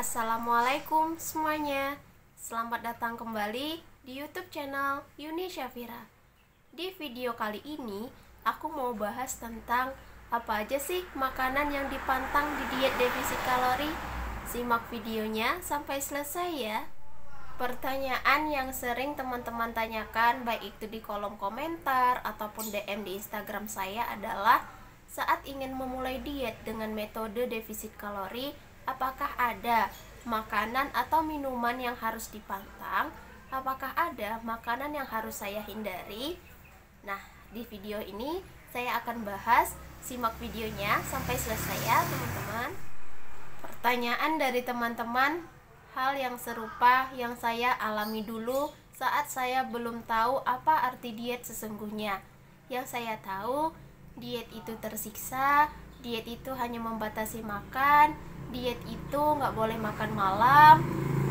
Assalamualaikum semuanya. Selamat datang kembali di YouTube channel Yuni Syafira. Di video kali ini, aku mau bahas tentang apa aja sih makanan yang dipantang di diet defisit kalori. Simak videonya sampai selesai ya. Pertanyaan yang sering teman-teman tanyakan, baik itu di kolom komentar ataupun DM di Instagram saya adalah, saat ingin memulai diet dengan metode defisit kalori, apakah ada makanan atau minuman yang harus dipantang? Apakah ada makanan yang harus saya hindari? Nah, di video ini saya akan bahas. Simak videonya sampai selesai ya teman-teman. Pertanyaan dari teman-teman, hal yang serupa yang saya alami dulu saat saya belum tahu apa arti diet sesungguhnya. Yang saya tahu, diet itu tersiksa, diet itu hanya membatasi makan, diet itu nggak boleh makan malam,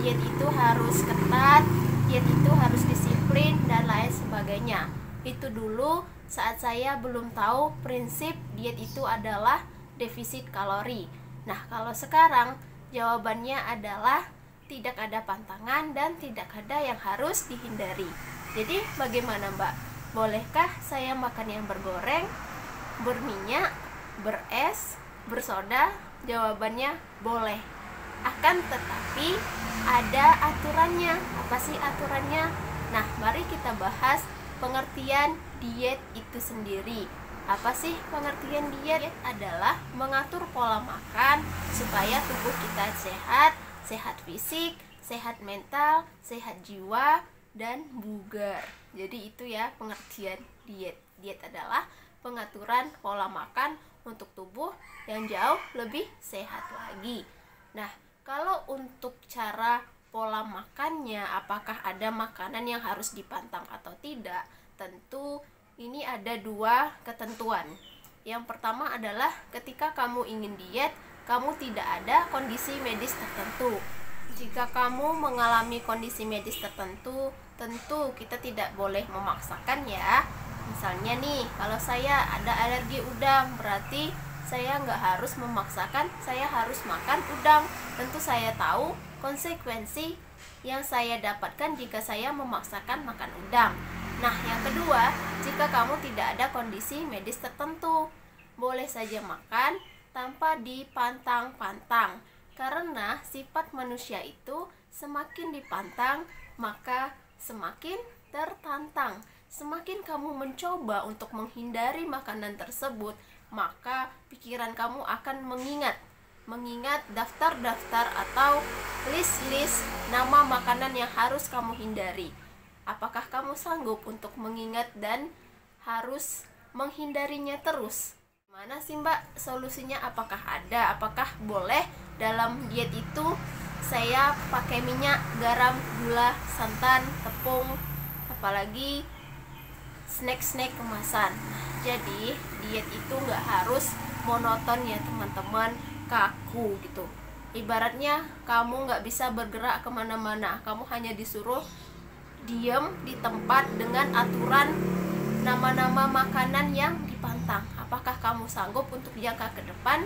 diet itu harus ketat, diet itu harus disiplin, dan lain sebagainya. Itu dulu saat saya belum tahu prinsip diet itu adalah defisit kalori. Nah, kalau sekarang jawabannya adalah tidak ada pantangan dan tidak ada yang harus dihindari. Jadi bagaimana Mbak? Bolehkah saya makan yang bergoreng, berminyak, beres, bersoda? Jawabannya boleh. Akan tetapi ada aturannya. Apa sih aturannya? Nah, mari kita bahas pengertian diet itu sendiri. Apa sih pengertian diet? Diet adalah mengatur pola makan supaya tubuh kita sehat, sehat fisik, sehat mental, sehat jiwa, dan bugar. Jadi itu ya pengertian diet. Diet adalah pengaturan pola makan untuk tubuh yang jauh lebih sehat lagi. Nah, kalau untuk cara pola makannya, apakah ada makanan yang harus dipantang atau tidak? Tentu ini ada dua ketentuan. Yang pertama adalah ketika kamu ingin diet, kamu tidak ada kondisi medis tertentu. Jika kamu mengalami kondisi medis tertentu, tentu kita tidak boleh memaksakan ya. Misalnya nih, kalau saya ada alergi udang, berarti saya nggak harus memaksakan saya harus makan udang. Tentu saya tahu konsekuensi yang saya dapatkan jika saya memaksakan makan udang. Nah, yang kedua, jika kamu tidak ada kondisi medis tertentu, boleh saja makan tanpa dipantang-pantang. Karena sifat manusia itu semakin dipantang, maka semakin tertantang. Semakin kamu mencoba untuk menghindari makanan tersebut, maka pikiran kamu akan mengingat daftar-daftar atau list-list nama makanan yang harus kamu hindari. Apakah kamu sanggup untuk mengingat dan harus menghindarinya terus? Mana sih Mbak solusinya? Apakah ada? Apakah boleh dalam diet itu saya pakai minyak, garam, gula, santan, tepung, apalagi snack-snack kemasan? Jadi diet itu nggak harus monoton ya teman-teman, kaku gitu. Ibaratnya kamu nggak bisa bergerak kemana-mana, kamu hanya disuruh diam di tempat dengan aturan nama-nama makanan yang dipantang. Apakah kamu sanggup untuk jangka ke depan?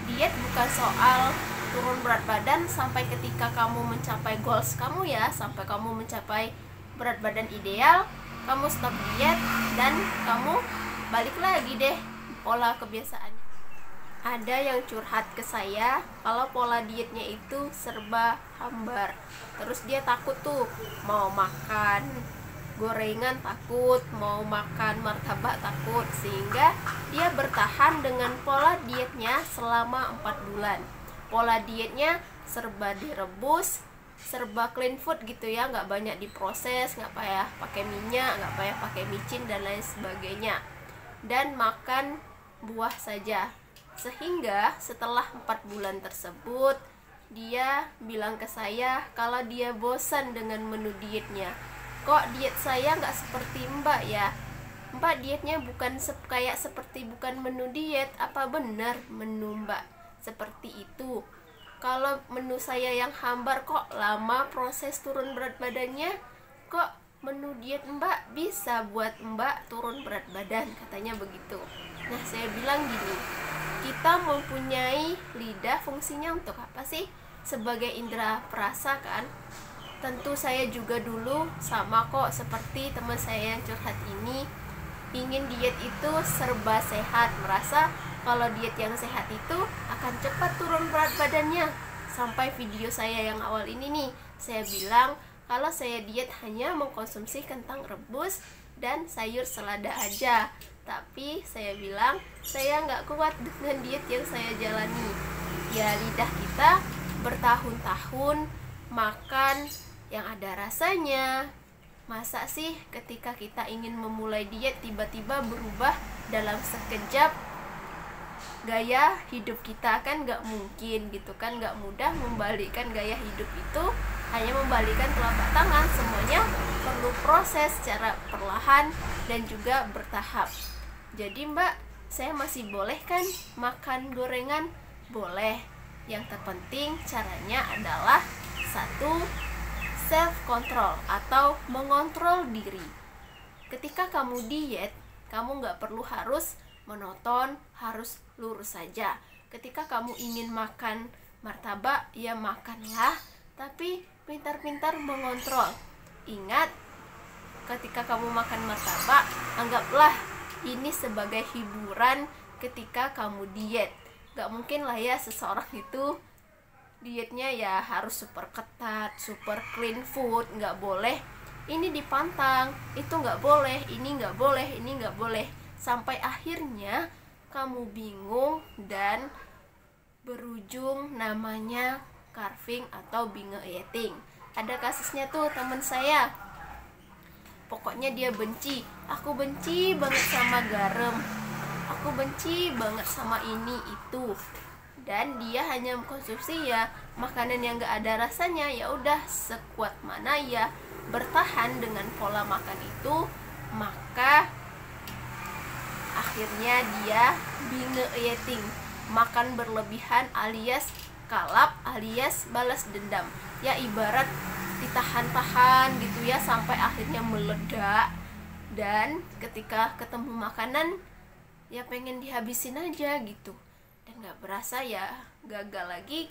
Diet bukan soal turun berat badan sampai ketika kamu mencapai goals kamu ya, sampai kamu mencapai berat badan ideal, kamu stop diet dan kamu balik lagi deh pola kebiasaan. Ada yang curhat ke saya kalau pola dietnya itu serba hambar. Terus dia takut tuh mau makan gorengan takut, mau makan martabak takut, sehingga dia bertahan dengan pola dietnya selama 4 bulan. Pola dietnya serba direbus, serba clean food gitu ya, nggak banyak diproses, nggak payah pakai minyak, nggak payah pakai micin dan lain sebagainya, dan makan buah saja. Sehingga setelah 4 bulan tersebut, dia bilang ke saya kalau dia bosan dengan menu dietnya. Kok diet saya nggak seperti Mbak ya? Mbak dietnya bukan kayak seperti bukan menu diet. Apa benar menu Mbak seperti itu? Kalau menu saya yang hambar kok lama proses turun berat badannya? Kok menu diet Mbak bisa buat Mbak turun berat badan? Katanya begitu. Nah, saya bilang gini, kita mempunyai lidah fungsinya untuk apa sih? sebagai indera perasa kan. Tentu saya juga dulu sama kok seperti teman saya yang curhat ini, ingin diet itu serba sehat, merasa kalau diet yang sehat itu akan cepat turun berat badannya. Sampai video saya yang awal ini nih, saya bilang kalau saya diet hanya mengkonsumsi kentang rebus dan sayur selada aja. Tapi saya bilang saya nggak kuat dengan diet yang saya jalani. Ya, lidah kita bertahun-tahun makan yang ada rasanya. Masa sih ketika kita ingin memulai diet tiba-tiba berubah dalam sekejap gaya hidup kita? Kan nggak mungkin gitu kan, nggak mudah membalikkan gaya hidup itu, hanya membalikkan telapak tangan. Semuanya perlu proses secara perlahan dan juga bertahap. Jadi Mbak, saya masih boleh kan makan gorengan? Boleh. Yang terpenting caranya adalah satu, self control atau mengontrol diri. Ketika kamu diet, kamu nggak perlu harus monoton, harus lurus saja. Ketika kamu ingin makan martabak, ya makanlah, tapi pintar-pintar mengontrol. Ingat, ketika kamu makan martabak, anggaplah ini sebagai hiburan ketika kamu diet. Gak mungkin lah ya seseorang itu dietnya ya harus super ketat, super clean food, nggak boleh ini dipantang, itu nggak boleh, ini nggak boleh, ini nggak boleh, sampai akhirnya kamu bingung dan berujung namanya carving atau binge eating. Ada kasusnya tuh teman saya, pokoknya dia benci, aku benci banget sama garam, aku benci banget sama ini itu, dan dia hanya mengkonsumsi ya makanan yang gak ada rasanya. Ya udah, sekuat mana ya bertahan dengan pola makan itu, maka akhirnya dia binge eating, makan berlebihan alias kalap alias balas dendam. Ya ibarat ditahan-tahan gitu ya sampai akhirnya meledak, dan ketika ketemu makanan ya pengen dihabisin aja gitu. Nggak berasa ya gagal lagi.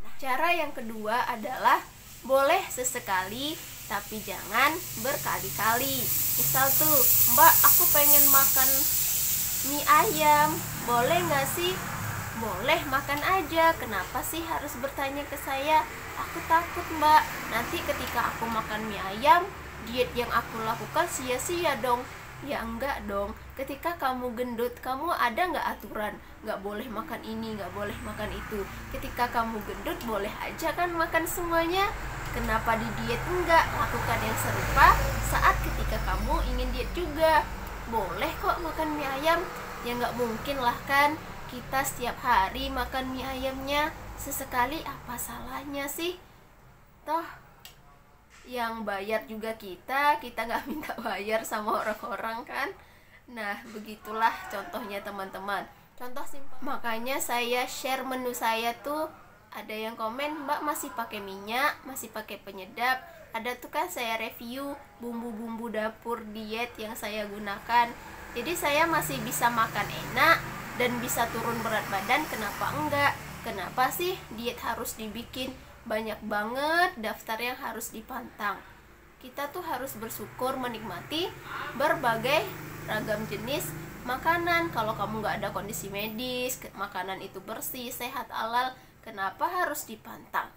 Nah, cara yang kedua adalah boleh sesekali tapi jangan berkali-kali. Misal tuh, Mbak, aku pengen makan mie ayam, boleh nggak sih? Boleh, makan aja. Kenapa sih harus bertanya ke saya? Aku takut Mbak, nanti ketika aku makan mie ayam, diet yang aku lakukan sia-sia dong. Ya enggak dong, ketika kamu gendut, kamu ada nggak aturan? Nggak boleh makan ini, nggak boleh makan itu. Ketika kamu gendut, boleh aja kan makan semuanya. Kenapa di diet enggak? Lakukan yang serupa saat ketika kamu ingin diet juga. Boleh kok makan mie ayam. Ya nggak mungkin lah kan kita setiap hari makan mie ayamnya. Sesekali apa salahnya sih? Toh yang bayar juga kita nggak minta bayar sama orang-orang kan. Nah begitulah contohnya teman-teman, contoh simpel. Makanya saya share menu saya tuh, ada yang komen, Mbak masih pakai minyak, masih pakai penyedap. Ada tuh kan saya review bumbu-bumbu dapur diet yang saya gunakan. Jadi saya masih bisa makan enak dan bisa turun berat badan. Kenapa enggak? Kenapa sih diet harus dibikin banyak banget daftar yang harus dipantang? Kita tuh harus bersyukur menikmati berbagai ragam jenis makanan. Kalau kamu nggak ada kondisi medis, makanan itu bersih, sehat, halal, kenapa harus dipantang?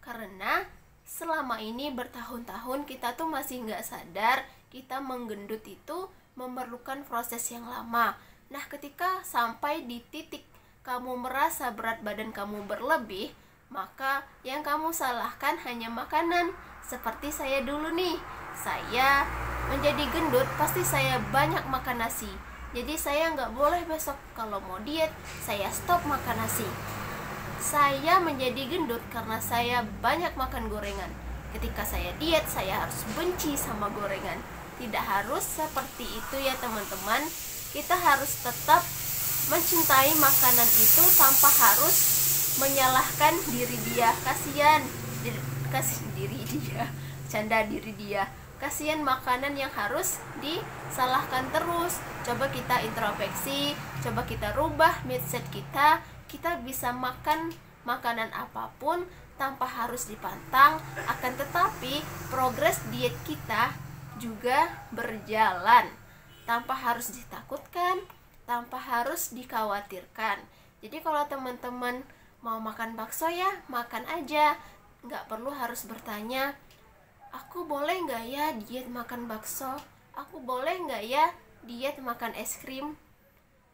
Karena selama ini bertahun-tahun kita tuh masih nggak sadar kita menggendut itu memerlukan proses yang lama. Nah ketika sampai di titik kamu merasa berat badan kamu berlebih, maka yang kamu salahkan hanya makanan. Seperti saya dulu nih, saya menjadi gendut pasti saya banyak makan nasi. Jadi saya nggak boleh besok kalau mau diet saya stop makan nasi. Saya menjadi gendut karena saya banyak makan gorengan. Ketika saya diet saya harus benci sama gorengan. Tidak harus seperti itu ya teman-teman. Kita harus tetap mencintai makanan itu tanpa harus menyalahkan diri dia. Canda diri dia. Kasihan makanan yang harus disalahkan terus. Coba kita introspeksi, coba kita rubah mindset kita. Kita bisa makan makanan apapun tanpa harus dipantang, akan tetapi progres diet kita juga berjalan tanpa harus ditakutkan, tanpa harus dikhawatirkan. Jadi kalau teman-teman mau makan bakso ya makan aja, nggak perlu harus bertanya, aku boleh nggak ya diet makan bakso, aku boleh nggak ya diet makan es krim,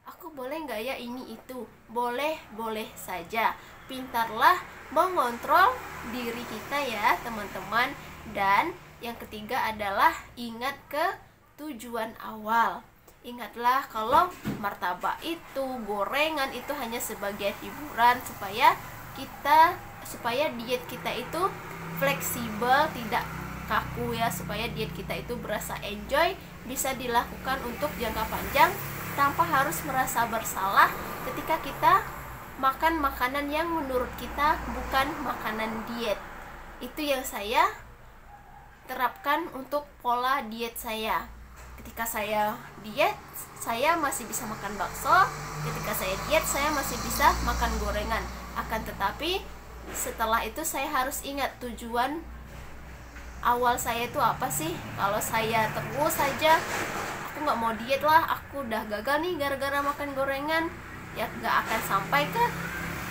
aku boleh nggak ya ini itu. Boleh saja. Pintarlah mengontrol diri kita ya teman-teman. Dan yang ketiga adalah ingat ke tujuan awal. Ingatlah kalau martabak itu, gorengan itu hanya sebagai hiburan supaya diet kita itu fleksibel, tidak kaku ya, supaya diet kita itu berasa enjoy, bisa dilakukan untuk jangka panjang tanpa harus merasa bersalah ketika kita makan makanan yang menurut kita bukan makanan diet. Itu yang saya terapkan untuk pola diet saya. Ketika saya diet, saya masih bisa makan bakso. Ketika saya diet, saya masih bisa makan gorengan. Akan tetapi setelah itu saya harus ingat tujuan awal saya itu apa sih. Kalau saya terus saja aku nggak mau diet lah, aku udah gagal nih gara-gara makan gorengan, ya nggak akan sampai ke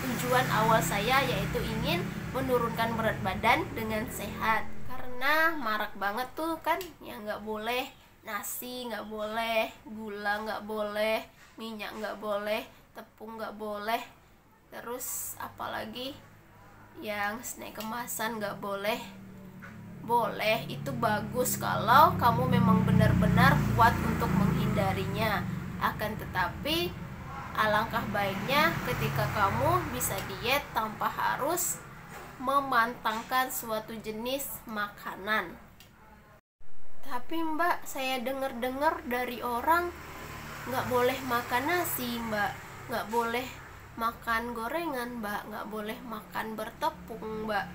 tujuan awal saya, yaitu ingin menurunkan berat badan dengan sehat. Karena marak banget tuh kan, ya nggak boleh nasi, nggak boleh gula, nggak boleh minyak, nggak boleh tepung, nggak boleh, terus apalagi yang snack kemasan nggak boleh. Boleh, itu bagus kalau kamu memang benar-benar kuat untuk menghindarinya. Akan tetapi alangkah baiknya ketika kamu bisa diet tanpa harus memantangkan suatu jenis makanan. Tapi mbak, saya dengar-dengar dari orang nggak boleh makan nasi mbak, nggak boleh makan gorengan mbak, nggak boleh makan bertepung mbak.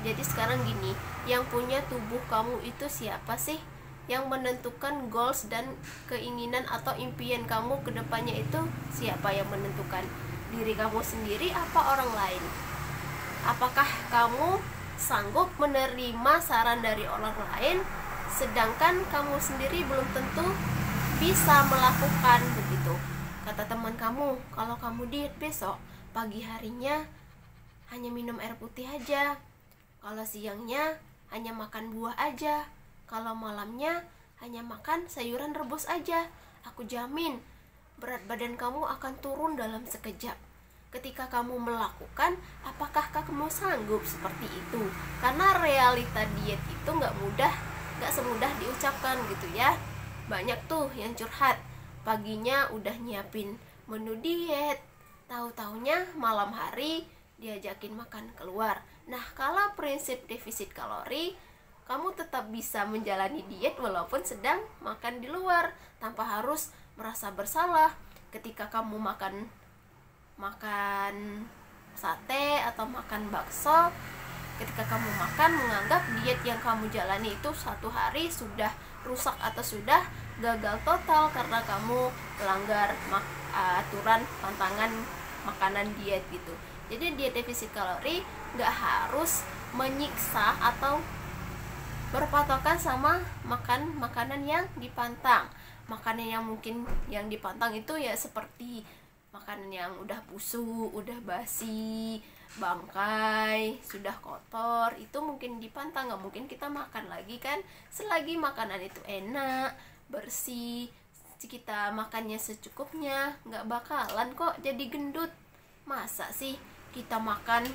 Jadi sekarang gini, yang punya tubuh kamu itu siapa sih? Yang menentukan goals dan keinginan atau impian kamu ke depannya itu siapa yang menentukan? Diri kamu sendiri apa orang lain? Apakah kamu sanggup menerima saran dari orang lain, sedangkan kamu sendiri belum tentu bisa melakukan begitu? Kata teman kamu, kalau kamu diet besok, pagi harinya hanya minum air putih aja, kalau siangnya hanya makan buah aja, kalau malamnya hanya makan sayuran rebus aja. Aku jamin berat badan kamu akan turun dalam sekejap. Ketika kamu melakukan, apakah kamu sanggup seperti itu? Karena realita diet itu gak semudah diucapkan gitu ya. Banyak tuh yang curhat, paginya udah nyiapin menu diet, tahu-taunya malam hari diajakin makan keluar. Nah, kalau prinsip defisit kalori, kamu tetap bisa menjalani diet walaupun sedang makan di luar tanpa harus merasa bersalah. Ketika kamu makan sate atau makan bakso, ketika kamu makan menganggap diet yang kamu jalani itu satu hari sudah rusak atau sudah gagal total karena kamu melanggar aturan pantangan makanan diet gitu. Jadi diet defisit kalori nggak harus menyiksa atau berpatokan sama makanan yang dipantang. Makanan yang mungkin yang dipantang itu ya seperti makanan yang udah busuk, udah basi, bangkai, sudah kotor, itu mungkin dipantang, nggak mungkin kita makan lagi kan. Selagi makanan itu enak, bersih, kita makannya secukupnya, nggak bakalan kok jadi gendut. Masa sih kita makan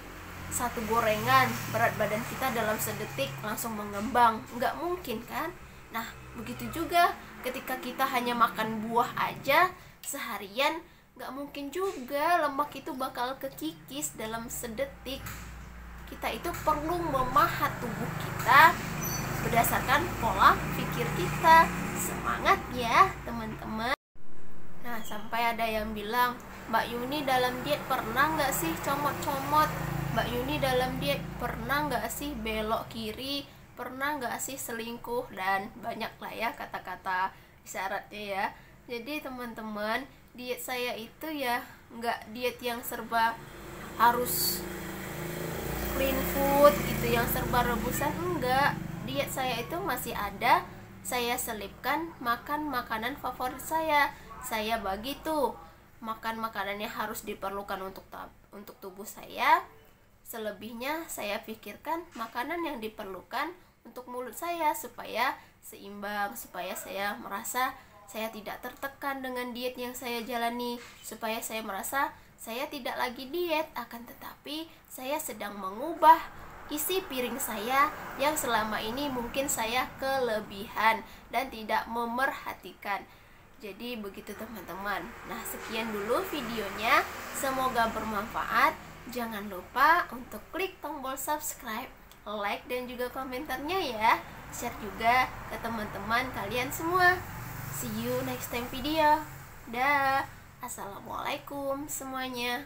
satu gorengan, berat badan kita dalam sedetik langsung mengembang? Nggak mungkin kan. Nah, begitu juga ketika kita hanya makan buah aja seharian, nggak mungkin juga lemak itu bakal kekikis dalam sedetik. Kita itu perlu memahat tubuh kita berdasarkan pola pikir kita. Semangat ya teman-teman. Nah, sampai ada yang bilang, Mbak Yuni dalam diet pernah nggak sih comot-comot? Mbak Yuni dalam diet pernah nggak sih belok kiri? Pernah nggak sih selingkuh? Dan banyak lah ya kata-kata isyaratnya ya. Jadi teman-teman, diet saya itu ya nggak diet yang serba harus clean food gitu yang serba rebusan. Enggak, diet saya itu masih ada. Saya selipkan makan makanan favorit saya. Saya bagi tuh makan makanan yang harus diperlukan untuk tubuh saya. Selebihnya saya pikirkan makanan yang diperlukan untuk mulut saya supaya seimbang, supaya saya merasa saya tidak tertekan dengan diet yang saya jalani, supaya saya merasa saya tidak lagi diet, akan tetapi saya sedang mengubah isi piring saya yang selama ini mungkin saya kelebihan dan tidak memerhatikan. Jadi begitu teman-teman. Nah, sekian dulu videonya, semoga bermanfaat. Jangan lupa untuk klik tombol subscribe, like dan juga komentarnya ya. Share juga ke teman-teman kalian semua. See you next time video. Dah. Assalamualaikum semuanya.